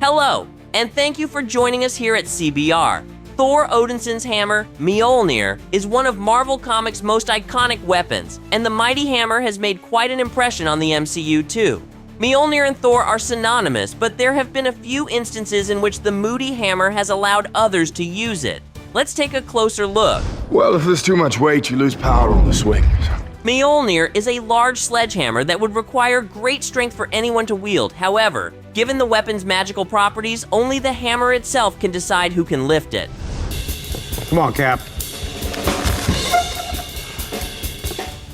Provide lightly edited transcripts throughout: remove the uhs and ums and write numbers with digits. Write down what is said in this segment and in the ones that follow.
Hello, and thank you for joining us here at CBR. Thor Odinson's hammer, Mjölnir, is one of Marvel Comics' most iconic weapons, and the mighty hammer has made quite an impression on the MCU too. Mjölnir and Thor are synonymous, but there have been a few instances in which the moody hammer has allowed others to use it. Let's take a closer look. Well, if there's too much weight, you lose power on the swings. Mjölnir is a large sledgehammer that would require great strength for anyone to wield. However, given the weapon's magical properties, only the hammer itself can decide who can lift it. Come on, Cap.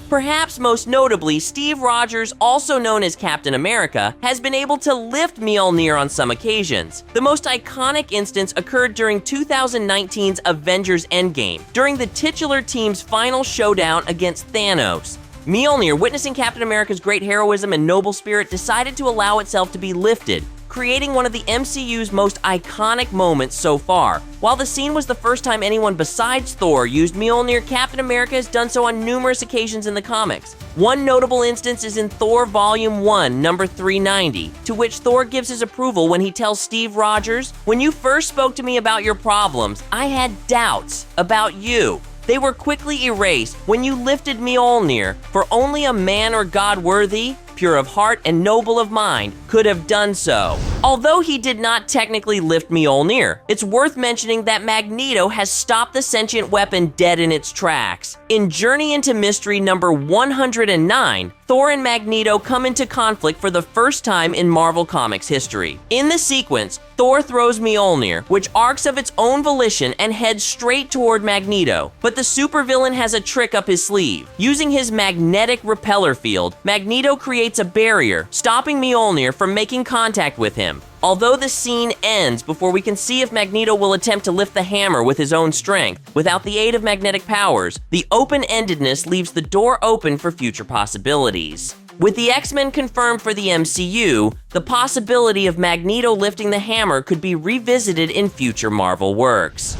Perhaps most notably, Steve Rogers, also known as Captain America, has been able to lift Mjölnir on some occasions. The most iconic instance occurred during 2019's Avengers Endgame, during the titular team's final showdown against Thanos. Mjölnir, witnessing Captain America's great heroism and noble spirit, decided to allow itself to be lifted, creating one of the MCU's most iconic moments so far. While the scene was the first time anyone besides Thor used Mjölnir, Captain America has done so on numerous occasions in the comics. One notable instance is in Thor Volume 1, number 390, to which Thor gives his approval when he tells Steve Rogers, "When you first spoke to me about your problems, I had doubts about you. They were quickly erased when you lifted Mjölnir, for only a man or god worthy, pure of heart and noble of mind, could have done so." Although he did not technically lift Mjölnir, it's worth mentioning that Magneto has stopped the sentient weapon dead in its tracks. In Journey into Mystery number 109, Thor and Magneto come into conflict for the first time in Marvel Comics history. In the sequence, Thor throws Mjölnir, which arcs of its own volition and heads straight toward Magneto. But the supervillain has a trick up his sleeve. Using his magnetic repeller field, Magneto creates a barrier, stopping Mjölnir from making contact with him. Although the scene ends before we can see if Magneto will attempt to lift the hammer with his own strength, without the aid of magnetic powers, the open-endedness leaves the door open for future possibilities. With the X-Men confirmed for the MCU, the possibility of Magneto lifting the hammer could be revisited in future Marvel works.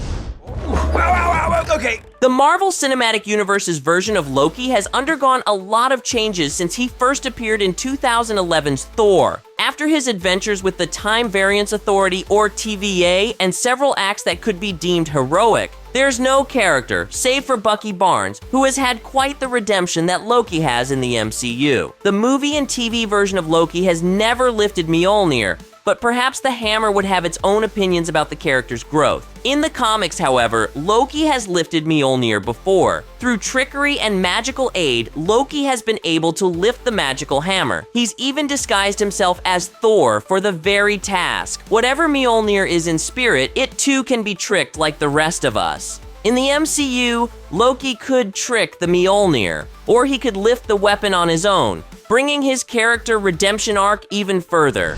Okay. The Marvel Cinematic Universe's version of Loki has undergone a lot of changes since he first appeared in 2011's Thor. After his adventures with the Time Variance Authority, or TVA, and several acts that could be deemed heroic, there's no character, save for Bucky Barnes, who has had quite the redemption that Loki has in the MCU. The movie and TV version of Loki has never lifted Mjölnir, but perhaps the hammer would have its own opinions about the character's growth. In the comics, however, Loki has lifted Mjölnir before. Through trickery and magical aid, Loki has been able to lift the magical hammer. He's even disguised himself as Thor for the very task. Whatever Mjölnir is in spirit, it too can be tricked like the rest of us. In the MCU, Loki could trick the Mjölnir, or he could lift the weapon on his own, bringing his character redemption arc even further.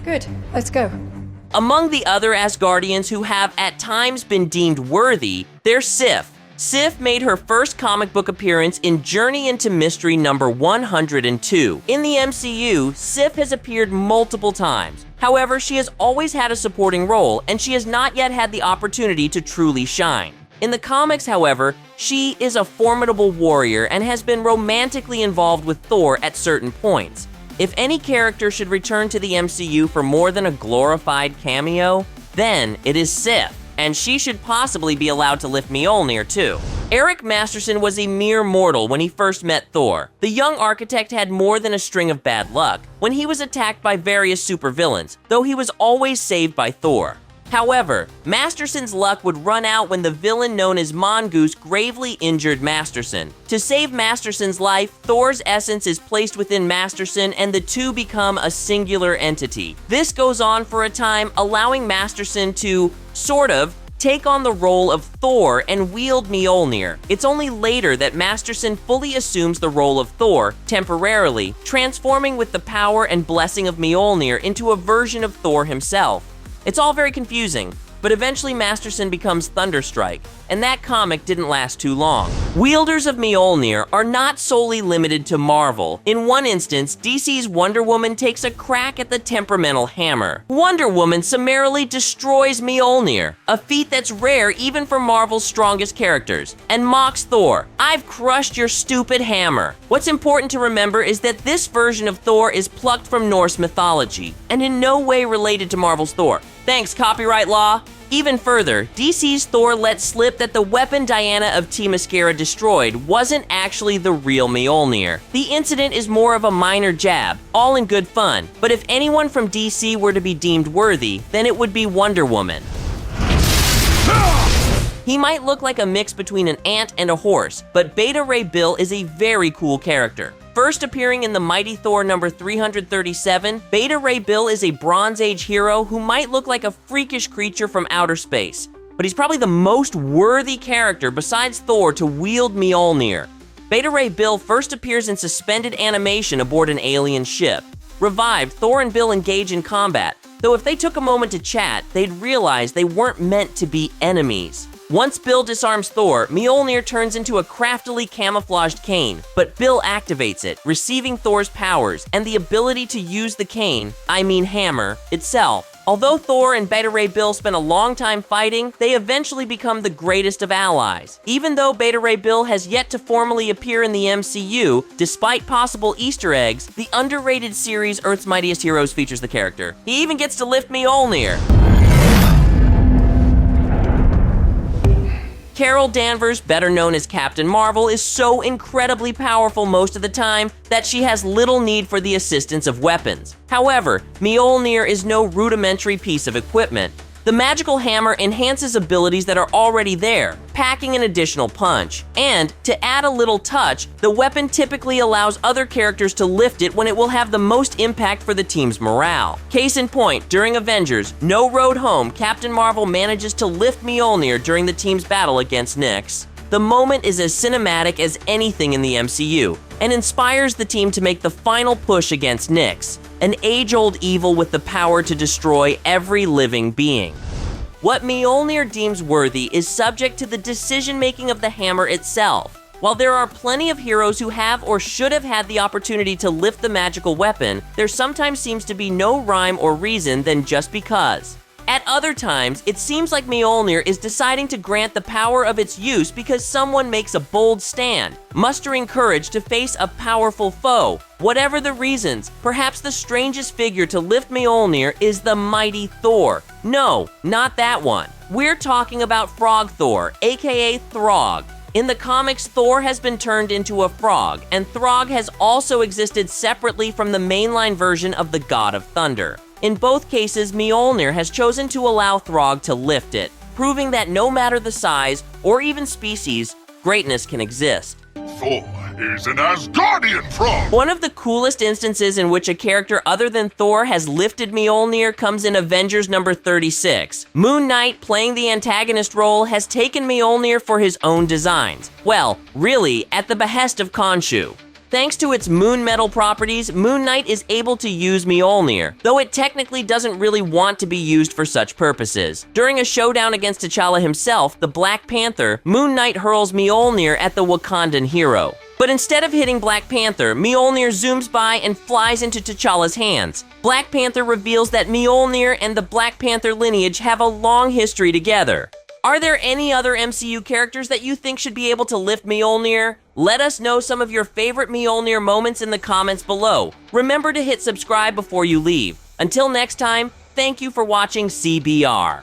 Good, let's go. Among the other Asgardians who have at times been deemed worthy, there's Sif. Sif made her first comic book appearance in Journey into Mystery number 102. In the MCU, Sif has appeared multiple times. However, she has always had a supporting role, and she has not yet had the opportunity to truly shine. In the comics, however, she is a formidable warrior and has been romantically involved with Thor at certain points. If any character should return to the MCU for more than a glorified cameo, then it is Sif, and she should possibly be allowed to lift Mjölnir too. Eric Masterson was a mere mortal when he first met Thor. The young architect had more than a string of bad luck when he was attacked by various supervillains, though he was always saved by Thor. However, Masterson's luck would run out when the villain known as Mongoose gravely injured Masterson. To save Masterson's life, Thor's essence is placed within Masterson and the two become a singular entity. This goes on for a time, allowing Masterson to, sort of, take on the role of Thor and wield Mjölnir. It's only later that Masterson fully assumes the role of Thor, temporarily, transforming with the power and blessing of Mjölnir into a version of Thor himself. It's all very confusing, but eventually Masterson becomes Thunderstrike, and that comic didn't last too long. Wielders of Mjölnir are not solely limited to Marvel. In one instance, DC's Wonder Woman takes a crack at the temperamental hammer. Wonder Woman summarily destroys Mjölnir, a feat that's rare even for Marvel's strongest characters, and mocks Thor. "I've crushed your stupid hammer." What's important to remember is that this version of Thor is plucked from Norse mythology, and in no way related to Marvel's Thor. Thanks, copyright law. Even further, DC's Thor let slip that the weapon Diana of Themyscira destroyed wasn't actually the real Mjölnir. The incident is more of a minor jab, all in good fun, but if anyone from DC were to be deemed worthy, then it would be Wonder Woman. He might look like a mix between an ant and a horse, but Beta Ray Bill is a very cool character. First appearing in the Mighty Thor number 337, Beta Ray Bill is a Bronze Age hero who might look like a freakish creature from outer space, but he's probably the most worthy character besides Thor to wield Mjölnir. Beta Ray Bill first appears in suspended animation aboard an alien ship. Revived, Thor and Bill engage in combat, though if they took a moment to chat, they'd realize they weren't meant to be enemies. Once Bill disarms Thor, Mjölnir turns into a craftily camouflaged cane, but Bill activates it, receiving Thor's powers and the ability to use the cane, hammer, itself. Although Thor and Beta Ray Bill spend a long time fighting, they eventually become the greatest of allies. Even though Beta Ray Bill has yet to formally appear in the MCU, despite possible Easter eggs, the underrated series Earth's Mightiest Heroes features the character. He even gets to lift Mjölnir. Carol Danvers, better known as Captain Marvel, is so incredibly powerful most of the time that she has little need for the assistance of weapons. However, Mjölnir is no rudimentary piece of equipment. The magical hammer enhances abilities that are already there, packing an additional punch. And, to add a little touch, the weapon typically allows other characters to lift it when it will have the most impact for the team's morale. Case in point, during Avengers No Road Home, Captain Marvel manages to lift Mjölnir during the team's battle against Nyx. The moment is as cinematic as anything in the MCU, and inspires the team to make the final push against Nyx, an age-old evil with the power to destroy every living being. What Mjölnir deems worthy is subject to the decision-making of the hammer itself. While there are plenty of heroes who have or should have had the opportunity to lift the magical weapon, there sometimes seems to be no rhyme or reason than just because. At other times, it seems like Mjölnir is deciding to grant the power of its use because someone makes a bold stand, mustering courage to face a powerful foe. Whatever the reasons, perhaps the strangest figure to lift Mjölnir is the mighty Thor. No, not that one. We're talking about Frog Thor, aka Throg. In the comics, Thor has been turned into a frog, and Throg has also existed separately from the mainline version of the God of Thunder. In both cases, Mjölnir has chosen to allow Throg to lift it, proving that no matter the size or even species, greatness can exist. Thor is an Asgardian frog! One of the coolest instances in which a character other than Thor has lifted Mjölnir comes in Avengers number 36. Moon Knight, playing the antagonist role, has taken Mjölnir for his own designs. Well, really, at the behest of Khonshu. Thanks to its moon metal properties, Moon Knight is able to use Mjölnir, though it technically doesn't really want to be used for such purposes. During a showdown against T'Challa himself, the Black Panther, Moon Knight hurls Mjölnir at the Wakandan hero. But instead of hitting Black Panther, Mjölnir zooms by and flies into T'Challa's hands. Black Panther reveals that Mjölnir and the Black Panther lineage have a long history together. Are there any other MCU characters that you think should be able to lift Mjölnir? Let us know some of your favorite Mjölnir moments in the comments below. Remember to hit subscribe before you leave. Until next time, thank you for watching CBR.